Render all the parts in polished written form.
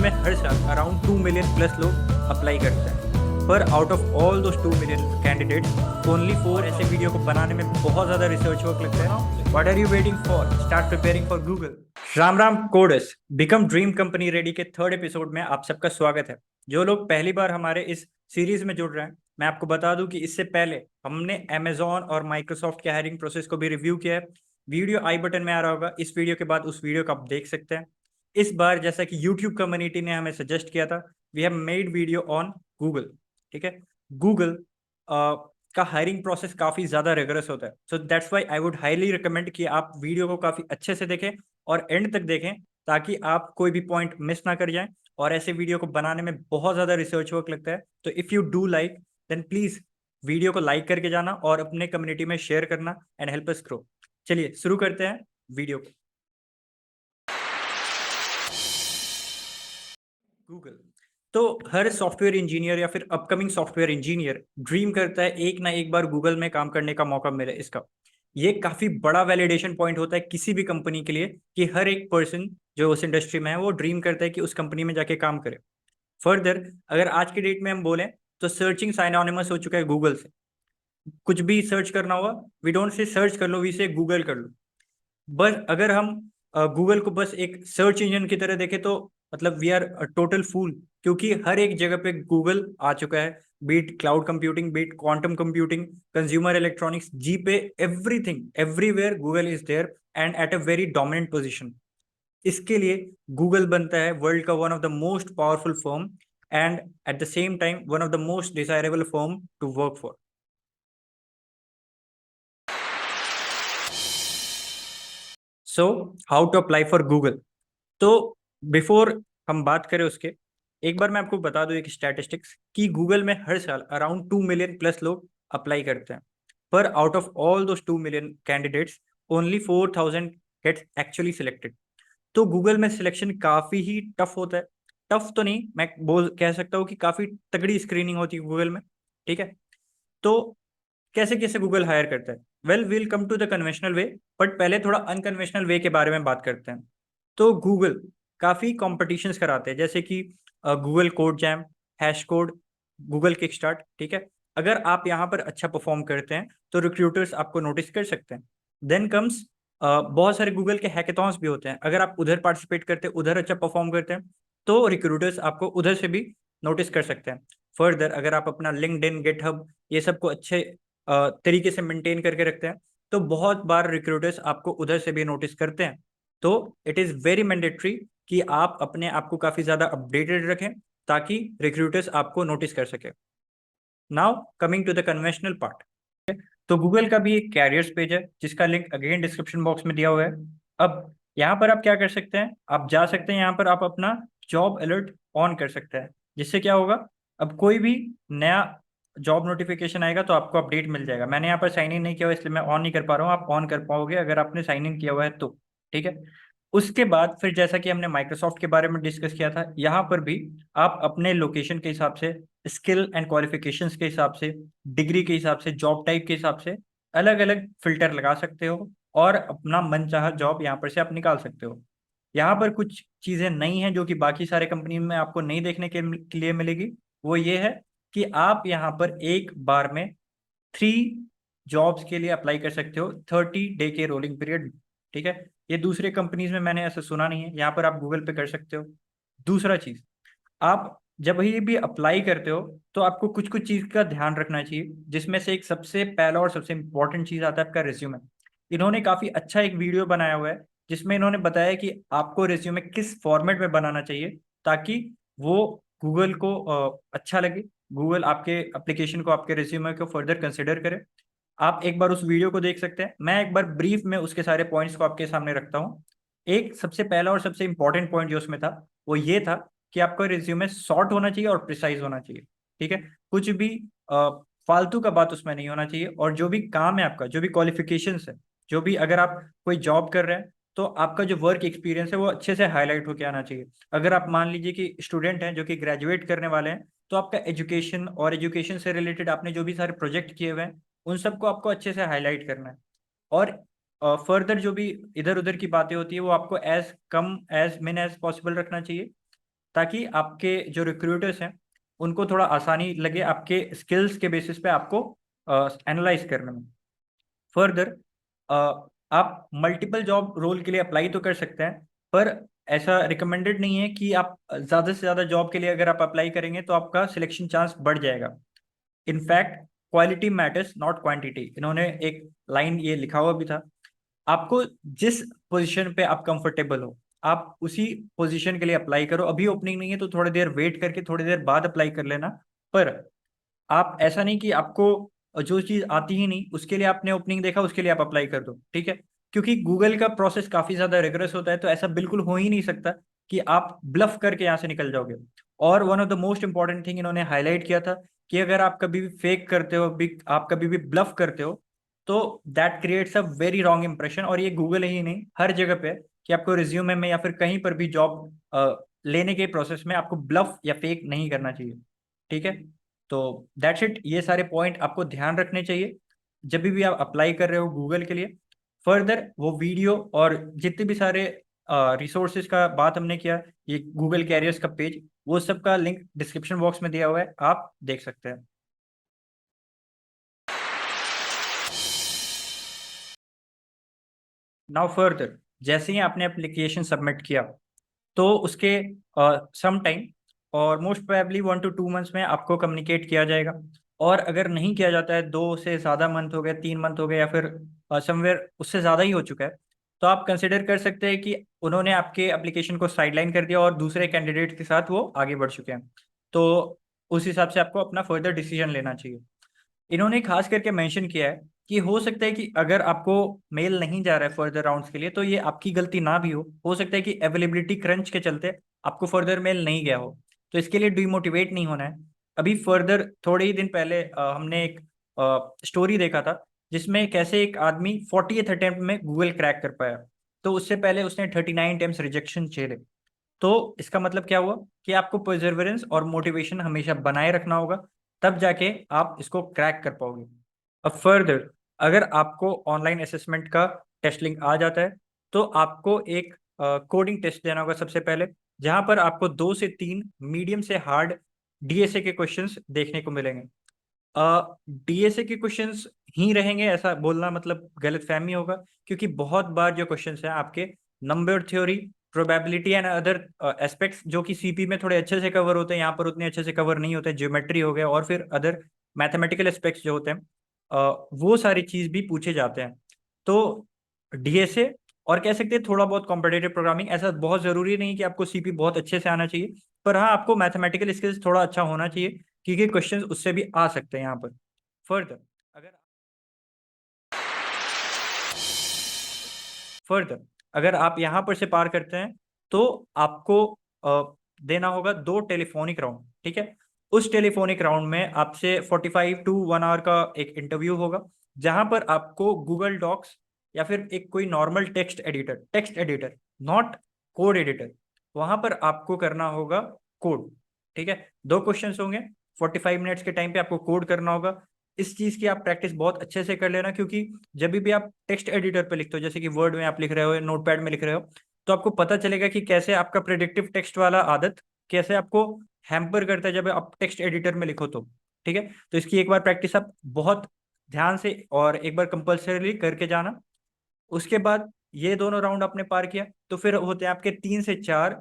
में हर साल अराउंड 2 मिलियन प्लस लोग अप्लाई करते हैं, पर out of all those 2 million candidates only 4 ऐसे वीडियो को बनाने में बहुत ज़्यादा रिसर्च वर्क लगता है। What are you waiting for? Start preparing for Google. Ram Ram coders, become dream company ready के थर्ड एपिसोड में आप सबका स्वागत है। जो लोग पहली बार हमारे इस सीरीज में जुड़ रहे हैं, मैं आपको बता दूं कि इससे पहले हमने Amazon और माइक्रोसॉफ्ट के हायरिंग प्रोसेस को भी रिव्यू किया है। वीडियो आई बटन में आ रहा होगा, इस वीडियो के बाद उस वीडियो को आप देख सकते हैं। इस बार जैसा कि यूट्यूब कम्युनिटी ने हमें सजेस्ट किया था, we have made video on Google. ठीक है, गूगल का हायरिंग प्रोसेस काफ़ी ज़्यादा रिगरस होता है, so that's why I would highly recommend कि आप वीडियो को काफ़ी अच्छे से देखें और एंड तक देखें, ताकि आप कोई भी पॉइंट मिस ना कर जाएं। और ऐसे वीडियो को बनाने में बहुत ज़्यादा रिसर्च वर्क लगता है, तो if you do like then please video को लाइक करके जाना और अपने कम्युनिटी में शेयर करना एंड हेल्प अस ग्रो। चलिए शुरू करते हैं वीडियो को। गूगल तो हर सॉफ्टवेयर इंजीनियर या फिर अपकमिंग सॉफ्टवेयर इंजीनियर ड्रीम करता है एक ना एक बार गूगल में काम करने का मौका मिले। इसका ये काफी बड़ा वैलिडेशन पॉइंट होता है किसी भी कंपनी के लिए, कि हर एक पर्सन जो उस इंडस्ट्री में है वो ड्रीम करता है कि उस कंपनी में जाके काम करे। फर्दर अगर आज के डेट में हम बोलें तो सर्चिंग साइनोनिमस हो चुका है गूगल से। कुछ भी सर्च करना हुआ, वी डोंट से सर्च कर लो, वी से गूगल कर लो। बस अगर हम गूगल को बस एक सर्च इंजन की तरह देखें तो मतलब वी आर टोटल फूल, क्योंकि हर एक जगह पे गूगल आ चुका है। Be it cloud computing, be it quantum computing, consumer electronics, G Pay, everything everywhere Google is there and at a very dominant position. इसके लिए गूगल बनता है वर्ल्ड का one of the most powerful firm and at the same time one of the most desirable firm to work for. So how to apply for Google. तो before हम बात करें उसके, एक बार मैं आपको बता दूं एक स्टैटिस्टिक्स, कि गूगल में हर साल अराउंड 2 मिलियन प्लस लोग अप्लाई करते हैं, पर out of all those 2 million candidates only 4,000 gets actually selected. तो गूगल में सिलेक्शन काफ़ी ही टफ होता है। टफ तो नहीं, मैं बोल कह सकता हूँ कि काफ़ी तगड़ी स्क्रीनिंग होती है गूगल में। ठीक है, तो कैसे कैसे गूगल हायर करता है? Well will come to the conventional way, but पहले थोड़ा अनकन्वेंशनल वे के बारे में बात करते हैं। तो गूगल काफ़ी कॉम्पिटिशन्स कराते हैं, जैसे कि Google code jam, hash code, Google kick start. ठीक है, अगर आप यहाँ पर अच्छा परफॉर्म करते हैं तो रिक्रूटर्स आपको नोटिस कर सकते हैं। देन कम्स बहुत सारे गूगल के हैकेथॉन्स भी होते हैं, अगर आप उधर पार्टिसिपेट करते हैं, उधर अच्छा परफॉर्म करते हैं, तो रिक्रूटर्स आपको उधर से भी नोटिस कर सकते हैं। फर्दर अगर आप अपना लिंक्डइन, गिटहब ये सब को अच्छे तरीके से मेंटेन करके रखते हैं, तो बहुत बार रिक्रूटर्स आपको उधर से भी नोटिस करते हैं। तो इट इज़ वेरी मैंडेटरी कि आप अपने आप को काफ़ी ज़्यादा अपडेटेड रखें, ताकि रिक्रूटर्स आपको नोटिस कर सके। Now coming to the conventional part. तो गूगल का भी एक कैरियर्स पेज है, जिसका लिंक अगेन डिस्क्रिप्शन बॉक्स में दिया हुआ है। अब यहाँ पर आप क्या कर सकते हैं, आप जा सकते हैं यहाँ पर, आप अपना जॉब अलर्ट ऑन कर सकते हैं, जिससे क्या होगा, अब कोई भी नया जॉब नोटिफिकेशन आएगा तो आपको अपडेट मिल जाएगा। मैंने यहाँ पर साइन इन नहीं किया हुआ इसलिए मैं ऑन नहीं कर पा रहा हूँ, आप ऑन कर पाओगे अगर आपने साइन इन किया हुआ है तो। ठीक है, उसके बाद फिर जैसा कि हमने माइक्रोसॉफ्ट के बारे में डिस्कस किया था, यहाँ पर भी आप अपने लोकेशन के हिसाब से, स्किल एंड क्वालिफिकेशंस के हिसाब से, डिग्री के हिसाब से, जॉब टाइप के हिसाब से अलग अलग फिल्टर लगा सकते हो और अपना मनचाहा जॉब यहाँ पर से आप निकाल सकते हो। यहाँ पर कुछ चीज़ें नई हैं जो कि बाकी सारे कंपनी में आपको नहीं देखने के लिए मिलेगी। वो ये है कि आप यहाँ पर एक बार में 3 जॉब्स के लिए अप्लाई कर सकते हो 30 डे के रोलिंग पीरियड। ठीक है, ये दूसरे कंपनीज में मैंने ऐसा सुना नहीं है, यहाँ पर आप गूगल पे कर सकते हो। दूसरा चीज़, आप जब भी अप्लाई करते हो तो आपको कुछ कुछ चीज़ का ध्यान रखना चाहिए, जिसमें से एक सबसे पहला और सबसे इम्पोर्टेंट चीज़ आता है आपका रिज्यूमे। इन्होंने काफ़ी अच्छा एक वीडियो बनाया हुआ है, जिसमें इन्होंने बताया कि आपको रिज्यूमे किस फॉर्मेट में बनाना चाहिए, ताकि वो गूगल को अच्छा लगे, गूगल आपके एप्लीकेशन को, आपके रिज्यूमे को फर्दर कंसिडर करे। आप एक बार उस वीडियो को देख सकते हैं, मैं एक बार ब्रीफ में उसके सारे पॉइंट्स को आपके सामने रखता हूँ। एक सबसे पहला और सबसे इंपॉर्टेंट पॉइंट जो उसमें था वो ये था कि आपका रिज्यूमे शॉर्ट होना चाहिए और प्रिसाइज होना चाहिए। ठीक है, कुछ भी फालतू का बात उसमें नहीं होना चाहिए, और जो भी काम है आपका, जो भी क्वालिफिकेशंस है, जो भी अगर आप कोई जॉब कर रहे हैं तो आपका जो वर्क एक्सपीरियंस है वो अच्छे से हाईलाइट होकर आना चाहिए। अगर आप मान लीजिए कि स्टूडेंट हैं जो कि ग्रेजुएट करने वाले हैं, तो आपका एजुकेशन और एजुकेशन से रिलेटेड आपने जो भी सारे प्रोजेक्ट किए हुए हैं उन सबको आपको अच्छे से हाईलाइट करना है। और फर्दर जो भी इधर उधर की बातें होती है वो आपको एज कम एज मिन एज पॉसिबल रखना चाहिए, ताकि आपके जो रिक्रूटर्स हैं उनको थोड़ा आसानी लगे आपके स्किल्स के बेसिस पे आपको एनालाइज करने में। फर्दर आप मल्टीपल जॉब रोल के लिए अप्लाई तो कर सकते हैं, पर ऐसा रिकमेंडेड नहीं है कि आप ज़्यादा से ज़्यादा जॉब के लिए अगर आप अप्लाई करेंगे तो आपका सिलेक्शन चांस बढ़ जाएगा। In fact quality matters not quantity, इन्होंने एक लाइन ये लिखा हुआ भी था। आपको जिस पोजीशन पे आप कंफर्टेबल हो आप उसी पोजीशन के लिए अप्लाई करो। अभी ओपनिंग नहीं है तो थोड़ी देर वेट करके थोड़ी देर बाद अप्लाई कर लेना। पर आप ऐसा नहीं कि आपको जो चीज आती ही नहीं उसके लिए आपने ओपनिंग देखा उसके लिए आप अप्लाई कर दो, ठीक है। क्योंकि गूगल का प्रोसेस काफी ज्यादा रिगरस होता है, तो ऐसा बिल्कुल हो ही नहीं सकता कि आप ब्लफ करके यहाँ से निकल जाओगे। और one of the most important thing इन्होंने हाईलाइट किया था कि अगर आप कभी भी फेक करते हो, आप कभी भी ब्लफ करते हो, तो that creates a very wrong impression. और ये गूगल ही नहीं हर जगह पे है कि आपको रिज्यूमे में या फिर कहीं पर भी जॉब लेने के प्रोसेस में आपको ब्लफ या फेक नहीं करना चाहिए, ठीक है। तो दैट्स इट, ये सारे पॉइंट आपको ध्यान रखने चाहिए जब भी आप अप्लाई कर रहे हो गूगल के लिए। फर्दर वो वीडियो और जितने भी सारे रिसोर्सेज का बात हमने किया, ये गूगल कैरियर्स का पेज, वो सब का लिंक डिस्क्रिप्शन बॉक्स में दिया हुआ है, आप देख सकते हैं। नाउ फर्दर, जैसे ही आपने एप्लीकेशन सबमिट किया तो उसके सम टाइम और मोस्ट प्रोबेबली 1 to 2 मंथ्स में आपको कम्युनिकेट किया जाएगा। और अगर नहीं किया जाता है, 2 से ज़्यादा मंथ हो गए, 3 मंथ हो गए, या फिर समवेयर उससे ज़्यादा ही हो चुका है, तो आप कंसिडर कर सकते हैं कि उन्होंने आपके एप्लीकेशन को साइडलाइन कर दिया और दूसरे कैंडिडेट के साथ वो आगे बढ़ चुके हैं। तो उस हिसाब से आपको अपना फर्दर डिसीजन लेना चाहिए। इन्होंने खास करके मेंशन किया है कि हो सकता है कि अगर आपको मेल नहीं जा रहा है फर्दर राउंड्स के लिए तो ये आपकी गलती ना भी हो सकता है कि अवेलेबिलिटी क्रंच के चलते आपको फर्दर मेल नहीं गया हो। तो इसके लिए डिमोटिवेट नहीं होना है। अभी फर्दर थोड़े ही दिन पहले हमने एक स्टोरी देखा था जिसमें कैसे एक आदमी 40th अटेम्प्ट में गूगल क्रैक कर पाया। तो उससे पहले उसने 39 टाइम्स रिजेक्शन झेले। तो इसका मतलब क्या हुआ कि आपको परसेवरेंस और मोटिवेशन हमेशा बनाए रखना होगा, तब जाके आप इसको क्रैक कर पाओगे। अब फर्दर, अगर आपको ऑनलाइन असेसमेंट का टेस्ट लिंक आ जाता है तो आपको एक कोडिंग टेस्ट देना होगा सबसे पहले, जहां पर आपको 2 से 3 मीडियम से हार्ड डीएसए के क्वेश्चंस देखने को मिलेंगे। डीएसए के क्वेश्चंस ही रहेंगे ऐसा बोलना मतलब गलतफहमी होगा, क्योंकि बहुत बार जो क्वेश्चंस हैं आपके number theory, probability and other aspects जो कि सीपी में थोड़े अच्छे से कवर होते हैं, यहाँ पर उतने अच्छे से कवर नहीं होते। ज्योमेट्री हो गया और फिर अदर मैथमेटिकल एस्पेक्ट्स जो होते हैं, वो सारी चीज भी पूछे जाते हैं। तो डीएसए और कह सकते हैं थोड़ा बहुत कॉम्पिटेटिव प्रोग्रामिंग, ऐसा बहुत जरूरी नहीं कि आपको सीपी बहुत अच्छे से आना चाहिए, पर हाँ आपको मैथमेटिकल स्किल्स थोड़ा अच्छा होना चाहिए, क्योंकि क्वेश्चंस उससे भी आ सकते हैं यहाँ पर। फर्दर अगर फर्दर अगर आप यहाँ पर से पार करते हैं तो आपको देना होगा 2 टेलीफोनिक राउंड, ठीक है। उस टेलीफोनिक राउंड में आपसे 45 to 1 आवर का एक इंटरव्यू होगा, जहां पर आपको गूगल डॉक्स या फिर एक कोई normal text editor, not code editor, वहां पर आपको करना होगा कोड, ठीक है। 2 क्वेश्चंस होंगे, 45 मिनट्स के टाइम पे आपको कोड करना होगा। इस चीज की आप प्रैक्टिस बहुत अच्छे से कर लेना, क्योंकि जब भी आप टेक्स्ट एडिटर पे लिखते हो, जैसे कि वर्ड में आप लिख रहे हो या नोटपैड में लिख रहे हो, तो आपको पता चलेगा कि कैसे आपका प्रिडिक्टिव टेक्स्ट वाला आदत कैसे आपको हैम्पर करता है जब आप टेक्स्ट एडिटर में लिखो तो, ठीक है। तो इसकी एक बार प्रैक्टिस आप बहुत ध्यान से और एक बार कंपल्सरीली करके जाना। उसके बाद ये दोनों राउंड आपने पार किया तो फिर होते हैं आपके 3 से 4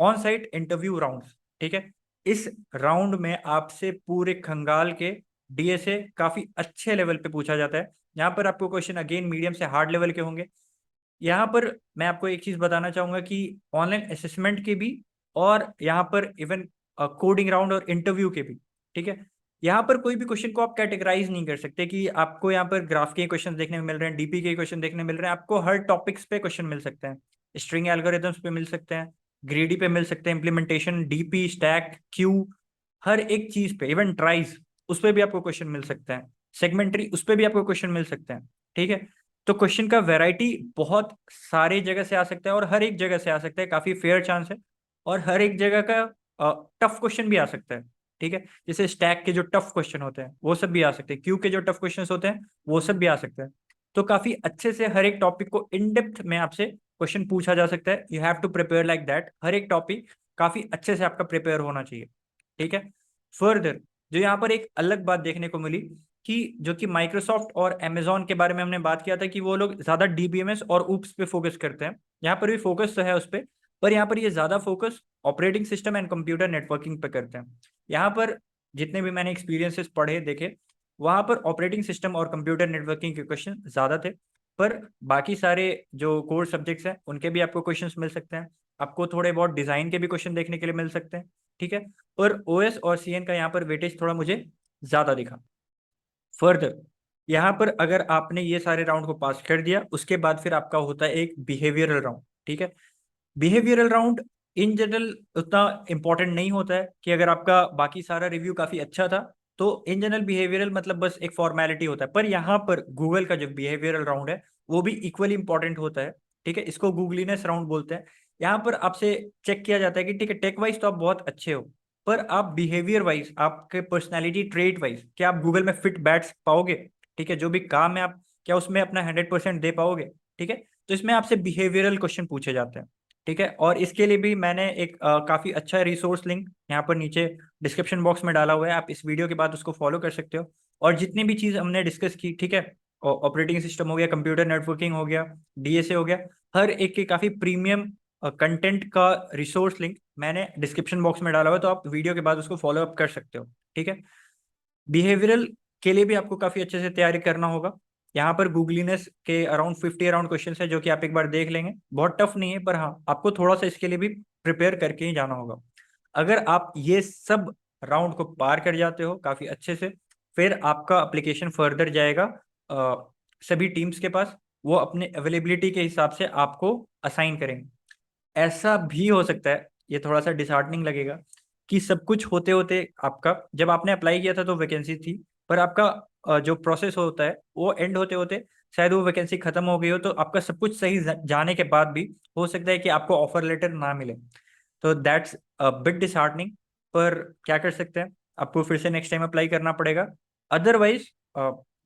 ऑन साइट इंटरव्यू राउंड्स, ठीक है। इस राउंड में आपसे पूरे खंगाल के डीएसए काफी अच्छे लेवल पे पूछा जाता है। यहाँ पर आपको क्वेश्चन अगेन मीडियम से हार्ड लेवल के होंगे। यहाँ पर मैं आपको एक चीज बताना चाहूंगा कि ऑनलाइन असेसमेंट के भी और यहाँ पर इवन कोडिंग राउंड और इंटरव्यू के भी, ठीक है। यहाँ पर कोई भी क्वेश्चन को आप कैटेगराइज नहीं कर सकते कि आपको यहाँ पर ग्राफ के क्वेश्चन देखने में मिल रहे हैं, डीपी के क्वेश्चन देखने मिल रहे हैं। आपको हर टॉपिक्स पे क्वेश्चन मिल सकते हैं, स्ट्रिंग एल्गोरिथम्स पे मिल सकते हैं, ग्रीडी पे मिल सकते हैं, इम्प्लीमेंटेशन, डीपी, स्टैक, क्यू, हर एक चीज पे, इवन ट्राइज उस पर भी आपको क्वेश्चन मिल सकते हैं, सेगमेंटरी उस पर भी आपको क्वेश्चन मिल सकते हैं, ठीक है। तो क्वेश्चन का वैरायटी बहुत सारे जगह से आ सकता है और हर एक जगह से आ सकता है, काफी फेयर चांस है। और हर एक जगह का टफ क्वेश्चन भी आ सकता है, ठीक है। जैसे स्टैक के जो टफ क्वेश्चन होते हैं वो सब भी आ सकते हैं, क्यू के जो टफ क्वेश्चन होते हैं वो सब भी आ सकते हैं। तो काफी अच्छे से हर एक टॉपिक को इन डेप्थ में आपसे क्वेश्चन पूछा जा सकता है। You have to prepare like that, हर एक टॉपिक काफी अच्छे से आपका प्रिपेयर होना चाहिए। ठीक है। फर्दर जो यहाँ पर एक अलग बात देखने को मिली कि जो कि माइक्रोसॉफ्ट और अमेजोन के बारे में हमने बात किया था कि वो लोग ज्यादा डीबीएमएस और ऊप्स पे फोकस करते हैं। यहाँ पर भी फोकस तो है उस पर, पर यहाँ पर ये ज्यादा focus operating system and computer networking पे करते हैं। यहाँ पर जितने भी मैंने एक्सपीरियंसेस पढ़े देखे, वहां पर ऑपरेटिंग सिस्टम और कंप्यूटर नेटवर्किंग के क्वेश्चन ज्यादा थे। पर बाकी सारे जो कोर सब्जेक्ट्स हैं उनके भी आपको क्वेश्चंस मिल सकते हैं। आपको थोड़े बहुत डिजाइन के भी क्वेश्चन देखने के लिए मिल सकते हैं। ठीक है। पर ओएस और सीएन का यहाँ पर वेटेज थोड़ा मुझे ज्यादा दिखा। फर्दर यहाँ पर अगर आपने ये सारे राउंड को पास कर दिया, उसके बाद फिर आपका होता है एक बिहेवियरल राउंड। ठीक है। बिहेवियरल राउंड इन जनरल उतना इंपॉर्टेंट नहीं होता है कि अगर आपका बाकी सारा रिव्यू काफी अच्छा था तो इन जनरल बिहेवियरल मतलब बस एक फॉर्मेलिटी होता है। पर यहाँ पर गूगल का जो बिहेवियरल राउंड है वो भी इक्वली इंपॉर्टेंट होता है। ठीक है। इसको गूगलीनेस राउंड बोलते हैं। यहाँ पर आपसे चेक किया जाता है कि ठीक है, टेक वाइज तो आप बहुत अच्छे हो, पर आप बिहेवियर वाइज, आपके पर्सनैलिटी ट्रेट वाइज क्या आप गूगल में फिट बैठ पाओगे? ठीक है। जो भी काम है आप क्या उसमें अपना 100% दे पाओगे? ठीक है। तो इसमें आपसे बिहेवियरल क्वेश्चन पूछे जाते हैं। ठीक है। और इसके लिए भी मैंने एक काफी अच्छा रिसोर्स लिंक यहाँ पर नीचे डिस्क्रिप्शन बॉक्स में डाला हुआ है, आप इस वीडियो के बाद उसको फॉलो कर सकते हो। और जितनी भी चीज हमने डिस्कस की, ठीक है, ऑपरेटिंग सिस्टम हो गया, कंप्यूटर नेटवर्किंग हो गया, डीएसए हो गया, हर एक के काफी प्रीमियम कंटेंट का रिसोर्स लिंक मैंने डिस्क्रिप्शन बॉक्स में डाला हुआ है, तो आप वीडियो के बाद उसको फॉलो अप कर सकते हो। ठीक है। बिहेवियरल के लिए भी आपको काफी अच्छे से तैयारी करना होगा। यहाँ पर गूगलीनेस के अराउंड 50 अराउंड क्वेश्चन है जो कि आप एक बार देख लेंगे, बहुत टफ नहीं है, पर हाँ आपको थोड़ा सा इसके लिए भी प्रिपेयर करके ही जाना होगा। अगर आप ये सब राउंड को पार कर जाते हो काफी अच्छे से, फिर आपका एप्लीकेशन फर्दर जाएगा सभी टीम्स के पास। वो अपने अवेलेबिलिटी के हिसाब से आपको असाइन करेंगे। ऐसा भी हो सकता है, ये थोड़ा सा डिसहार्टनिंग लगेगा, कि सब कुछ होते होते आपका, जब आपने अप्लाई किया था तो वैकेंसी थी, पर आपका जो प्रोसेस होता है वो एंड होते होते शायद वो वैकेंसी खत्म हो गई हो, तो आपका सब कुछ सही जाने के बाद भी हो सकता है कि आपको ऑफर लेटर ना मिले। तो दैट्स अ बिट डिसहार्टनिंग। पर क्या कर सकते हैं, आपको फिर से नेक्स्ट टाइम अप्लाई करना पड़ेगा। Otherwise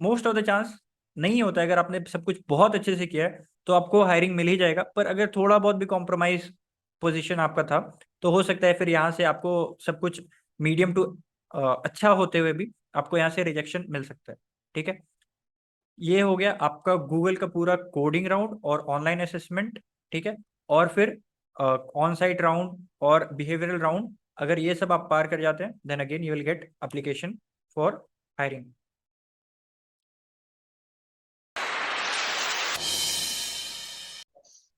most of the chance नहीं होता है, अगर आपने सब कुछ बहुत अच्छे से किया है तो आपको हायरिंग मिल ही जाएगा। पर अगर थोड़ा बहुत भी कॉम्प्रोमाइज पोजीशन आपका था तो हो सकता है फिर यहाँ से आपको सब कुछ मीडियम टू अच्छा होते हुए भी आपको यहाँ से रिजेक्शन मिल सकता है। ठीक है। ये हो गया आपका गूगल का पूरा कोडिंग राउंड और ऑनलाइन असेसमेंट। ठीक है। और फिर ऑन साइट राउंड और बिहेवियरल राउंड, अगर ये सब आप पार कर जाते हैं then again you will get application for hiring.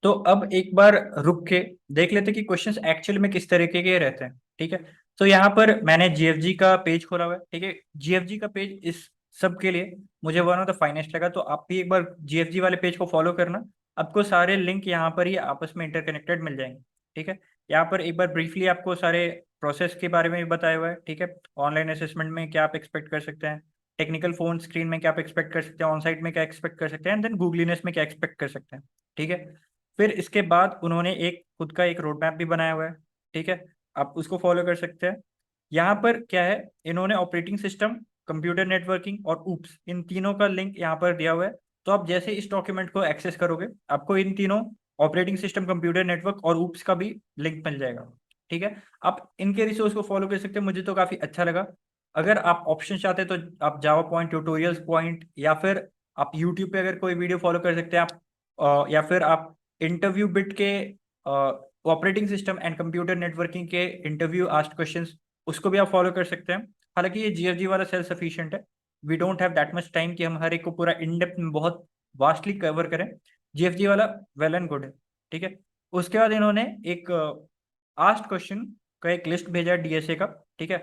तो अब एक बार रुक के देख लेते कि क्वेश्चंस एक्चुअली में किस तरीके के रहते हैं। ठीक है। तो यहाँ पर मैंने जीएफजी का पेज खोला हुआ है। ठीक है। जीएफजी का पेज इस सब के लिए मुझे वन ऑफ द फाइनेस्ट लगा, तो आप भी एक बार जीएफजी वाले पेज को फॉलो करना। आपको सारे लिंक यहाँ पर ही आपस में इंटरकनेक्टेड मिल जाएंगे। ठीक है। यहाँ पर एक बार ब्रीफली आपको सारे प्रोसेस के बारे में भी बताया हुआ है। ठीक है। ऑनलाइन असेसमेंट में क्या आप एक्सपेक्ट कर सकते हैं, टेक्निकल फोन स्क्रीन में क्या आप एक्सपेक्ट कर सकते हैं, ऑन साइट में क्या एक्सपेक्ट कर सकते हैं, एंड देन गूगलीनेस में क्या एक्सपेक्ट कर सकते हैं। ठीक है। फिर इसके बाद उन्होंने एक खुद का एक रोड मैप भी बनाया हुआ है। ठीक है। आप उसको फॉलो कर सकते हैं। यहाँ पर क्या है, इन्होंने ऑपरेटिंग सिस्टम, कंप्यूटर नेटवर्किंग और ऊप्स, इन तीनों का लिंक यहाँ पर दिया हुआ है। तो आप जैसे इस डॉक्यूमेंट को एक्सेस करोगे आपको इन तीनों ऑपरेटिंग सिस्टम, कंप्यूटर नेटवर्क और ऊप्स का भी लिंक मिल जाएगा। ठीक है। आप इनके रिसोर्स को फॉलो कर सकते हैं, मुझे तो काफी अच्छा लगा। अगर आप ऑप्शन चाहते हैं तो आप जावा पॉइंट, ट्यूटोरियल्स पॉइंट, या फिर आप यूट्यूब पे अगर कोई वीडियो फॉलो कर सकते हैं आप, या फिर आप इंटरव्यू बिट के operating system and computer networking के इंटरव्यू आस्क्ड क्वेश्चंस, उसको भी आप फॉलो कर सकते हैं। हालांकि ये जीएफजी वाला सेल्फ सफिशिएंट है, we don't have that much time कि हम हर एक को पूरा इन डेप्थ में बहुत वास्टली कवर करें। जीएफजी वाला वेल एंड गुड है। ठीक है। उसके बाद इन्होंने एक आस्क्ड क्वेश्चन का एक लिस्ट भेजा है डीएसए का। ठीक है।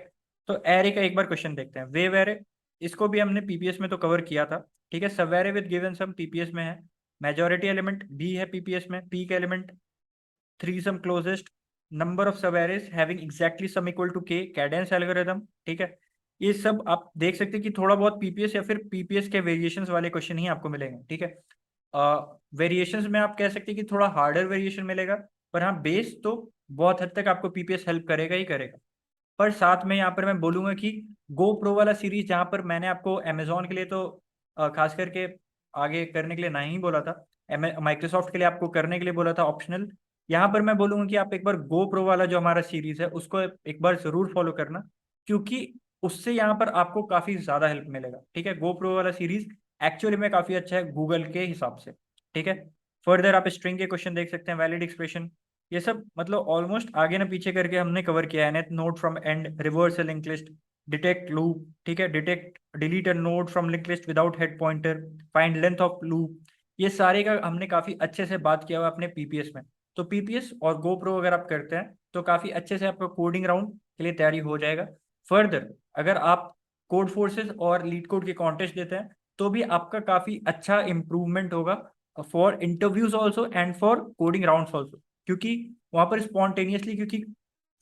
तो एरे का एक बार क्वेश्चन देखते हैं। वेव एरे, इसको भी हमने पीपीएस में तो कवर किया था। ठीक है। Sub array with given sum PPS में है। मेजोरिटी एलिमेंट बी है पीपीएस में, peak element, three sum closest, number of sub arrays having exactly sum equal to K, Kadane's algorithm. ठीक है। ये सब आप देख सकते हैं कि थोड़ा बहुत पीपीएस या फिर पीपीएस के वेरिएशंस वाले क्वेश्चन ही आपको मिलेंगे। ठीक है। वेरिएशंस में आप कह सकते हैं कि थोड़ा हार्डर वेरिएशन मिलेगा, पर हाँ बेस तो बहुत हद तक आपको पीपीएस हेल्प करेगा ही करेगा। पर साथ में यहाँ पर मैं बोलूंगा कि गो प्रो वाला सीरीज, जहाँ पर मैंने आपको अमेजोन के लिए तो खास करके आगे करने के लिए नहीं बोला था, माइक्रोसॉफ्ट के लिए आपको करने के लिए बोला था ऑप्शनल, यहाँ पर मैं बोलूंगा कि आप एक बार गो प्रो वाला जो हमारा सीरीज है उसको एक बार जरूर फॉलो करना, क्योंकि उससे यहाँ पर आपको काफी ज्यादा हेल्प मिलेगा। ठीक है, गो प्रो वाला सीरीज एक्चुअली में काफी अच्छा है गूगल के हिसाब से। ठीक है, फर्दर आप स्ट्रिंग के क्वेश्चन देख सकते हैं, वैलिड एक्सप्रेशन, ये सब मतलब ऑलमोस्ट आगे ना पीछे करके हमने कवर किया है। Note from and, reverse link list, detect loop, ठीक है, detect delete a node from link list without head pointer, find length of loop, ये सारे का हमने काफी अच्छे से बात किया हुआ अपने पीपीएस में। तो पीपीएस और गोप्रो अगर आप करते हैं तो काफी अच्छे से आपका कोडिंग राउंड के लिए तैयारी हो जाएगा। फर्दर अगर आप कोड फोर्सेस और लीड कोड के कॉन्टेस्ट देते हैं तो भी आपका काफी अच्छा इंप्रूवमेंट होगा for interviews also and for coding rounds also, क्योंकि वहां पर स्पॉन्टेनियसली, क्योंकि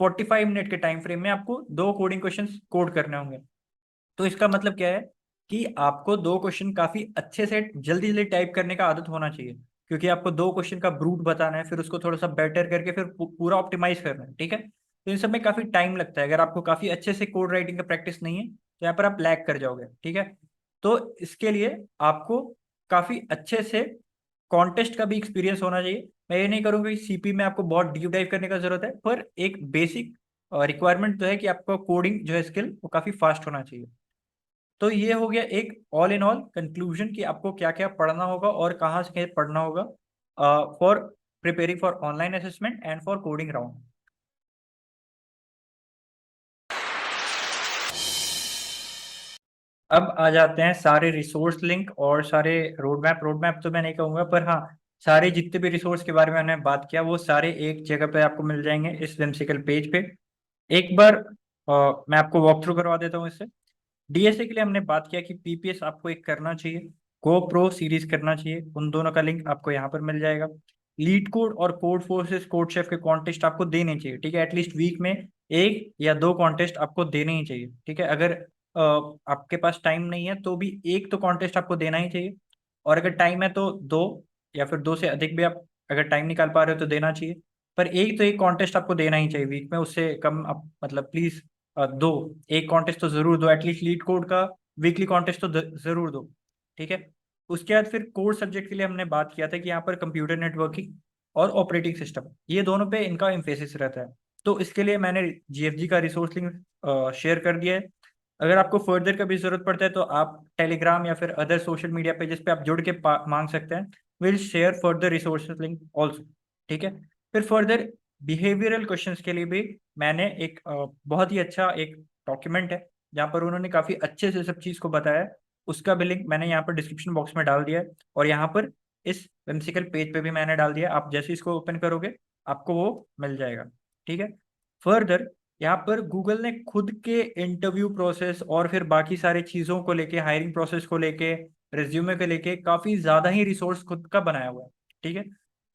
45 मिनट के टाइम फ्रेम में आपको 2 कोडिंग क्वेश्चंस कोड करने होंगे। तो इसका मतलब क्या है कि आपको 2 क्वेश्चन काफी अच्छे से जल्दी जल्दी टाइप करने का आदत होना चाहिए, क्योंकि आपको 2 क्वेश्चन का ब्रूट बताना है, फिर उसको थोड़ा सा बेटर करके फिर पूरा ऑप्टिमाइज करना है। ठीक है, तो इन सब में काफी टाइम लगता है। अगर आपको काफी अच्छे से कोड राइटिंग का प्रैक्टिस नहीं है तो यहाँ पर आप लैग कर जाओगे। ठीक है, तो इसके लिए आपको काफी अच्छे से कॉन्टेस्ट का भी एक्सपीरियंस होना चाहिए। मैं ये नहीं करूंगा कि सीपी में आपको बहुत डीप डाइव करने का जरूरत है, पर एक बेसिक रिक्वायरमेंट तो है कि आपका कोडिंग जो है स्किल वो काफी फास्ट होना चाहिए। तो ये हो गया एक ऑल इन ऑल कंक्लूजन कि आपको क्या क्या पढ़ना होगा और कहाँ से पढ़ना होगा for preparing for online assessment and for coding round. अब आ जाते हैं सारे रिसोर्स लिंक और सारे रोड मैप तो मैं नहीं कहूंगा, पर हाँ, सारे जितने भी रिसोर्स के बारे में हमने बात किया वो सारे एक जगह पे आपको मिल जाएंगे इस whimsical पेज पे। एक बार मैं आपको वॉक थ्रू करवा देता हूँ इससे। डीएसए के लिए हमने बात किया कि पीपीएस आपको एक करना चाहिए, गो प्रो सीरीज करना चाहिए, उन दोनों का लिंक आपको यहाँ पर मिल जाएगा। लीड कोड और कोड फोर्सेस कोड शेफ के कॉन्टेस्ट आपको देने चाहिए। ठीक है, एटलीस्ट वीक में 1 या 2 कॉन्टेस्ट आपको देने ही चाहिए। ठीक है, अगर आपके पास टाइम नहीं है तो भी एक तो कॉन्टेस्ट आपको देना ही चाहिए, और अगर टाइम है तो 2 या फिर 2 से अधिक भी आप अगर टाइम निकाल पा रहे हो तो देना चाहिए। पर एक कॉन्टेस्ट आपको देना ही चाहिए वीक में, उससे कम आप मतलब प्लीज दो, एक कॉन्टेस्ट तो जरूर दो, एटलीस्ट लीड कोड का वीकली कॉन्टेस्ट तो जरूर दो। ठीक है, उसके बाद फिर कोर सब्जेक्ट के लिए हमने बात किया था कि यहाँ पर कंप्यूटर नेटवर्किंग और ऑपरेटिंग सिस्टम, ये दोनों पे इनका एम्फेसिस रहता है। तो इसके लिए मैंने जीएफजी का रिसोर्स लिंक शेयर कर दिया है। अगर आपको फर्दर का भी जरूरत पड़ता है तो आप टेलीग्राम या फिर अदर सोशल मीडिया पेजेस पे आप जुड़ के मांग सकते हैं। Will share further resources link also. ठीक है, फिर फर्दर बिहेवियरल क्वेश्चंस के लिए भी मैंने एक बहुत ही अच्छा एक डॉक्यूमेंट है जहाँ पर उन्होंने काफी अच्छे से सब चीज को बताया है। उसका भी लिंक मैंने यहाँ पर डिस्क्रिप्शन बॉक्स में डाल दिया है, और यहाँ पर इस whimsical पेज पे भी मैंने डाल दिया। आप जैसे इसको ओपन करोगे आपको वो मिल जाएगा। ठीक है, फर्दर यहाँ पर गूगल ने खुद के इंटरव्यू प्रोसेस और फिर बाकी सारी चीजों को लेके, हायरिंग प्रोसेस को लेके, रिज्यूमे को लेके काफी ज्यादा ही रिसोर्स खुद का बनाया हुआ है। ठीक है,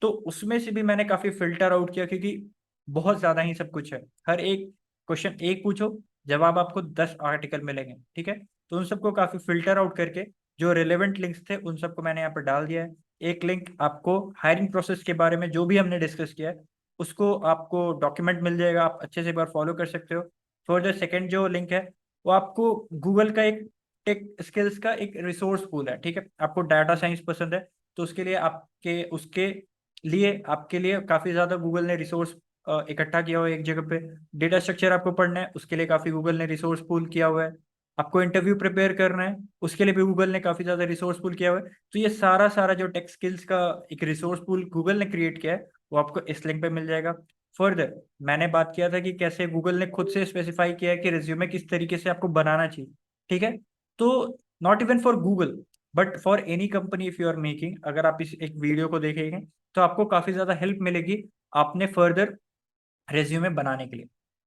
तो उसमें से भी मैंने काफी फिल्टर आउट किया, क्योंकि बहुत ज्यादा ही सब कुछ है। हर एक क्वेश्चन एक पूछो, जवाब आपको 10 आर्टिकल मिलेंगे। ठीक है, तो उन सबको काफी फिल्टर आउट करके जो रिलेवेंट लिंक्स थे उन सबको मैंने यहाँ पर डाल दिया है। एक लिंक आपको हायरिंग प्रोसेस के बारे में जो भी हमने डिस्कस किया है उसको आपको डॉक्यूमेंट मिल जाएगा, आप अच्छे से एक बार फॉलो कर सकते हो। फर्दर सेकंड जो लिंक है वो आपको गूगल का एक टेक स्किल्स का एक रिसोर्स पूल है। ठीक है, आपको डाटा साइंस पसंद है तो उसके लिए आपके लिए काफी ज्यादा गूगल ने रिसोर्स इकट्ठा किया हुआ है एक जगह पे। डेटा स्ट्रक्चर आपको पढ़ना है उसके लिए काफी गूगल ने रिसोर्स पूल किया हुआ है। आपको इंटरव्यू प्रिपेयर करना है उसके लिए भी गूगल ने काफी ज्यादा रिसोर्स पूल किया हुआ है। तो ये सारा सारा जो टेक स्किल्स का एक रिसोर्स पूल गूगल ने क्रिएट किया है वो आपको इस लिंक पे मिल जाएगा। फर्दर मैंने बात किया था कि कैसे गूगल ने खुद से स्पेसिफाई किया है कि रिज्यूमे किस तरीके से आपको बनाना चाहिए। ठीक है, तो not even for Google but for any company if you are making, अगर आप इस एक वीडियो को देखेंगे तो आपको काफी ज्यादा हेल्प मिलेगी आपने फर्दर रेज्यूमे बनाने के लिए।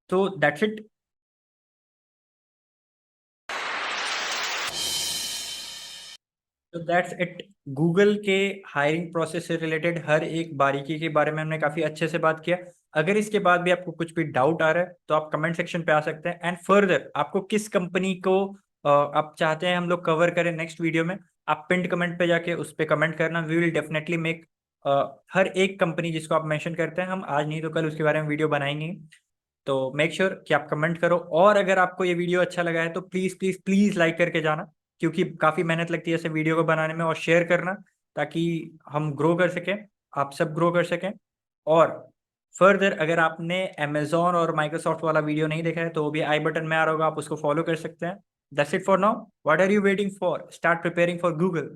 तो दैट्स इट। तो दैट्स इट, गूगल के हायरिंग प्रोसेस से रिलेटेड हर एक बारीकी के बारे में हमने काफी अच्छे से बात किया। अगर इसके बाद भी आपको कुछ भी डाउट आ रहा है तो आप कमेंट सेक्शन पे आ सकते हैं। एंड फर्दर आपको किस कंपनी को आप चाहते हैं हम लोग कवर करें नेक्स्ट वीडियो में, आप पिंड कमेंट पे जाके उस पर कमेंट करना। वी विल डेफिनेटली मेक हर एक कंपनी जिसको आप मेंशन करते हैं हम आज नहीं तो कल उसके बारे में वीडियो बनाएंगे। तो मेक श्योर कि आप कमेंट करो, और अगर आपको ये वीडियो अच्छा लगा है तो प्लीज प्लीज प्लीज लाइक करके जाना, क्योंकि काफी मेहनत लगती है ऐसे वीडियो को बनाने में। और शेयर करना ताकि हम ग्रो कर सकें, आप सब ग्रो कर सकें। और फर्दर अगर आपने अमेजोन और माइक्रोसॉफ्ट वाला वीडियो नहीं देखा है तो वो भी आई बटन में आ रहा होगा, आप उसको फॉलो कर सकते हैं। That's it for now. What are you waiting for? Start preparing for Google.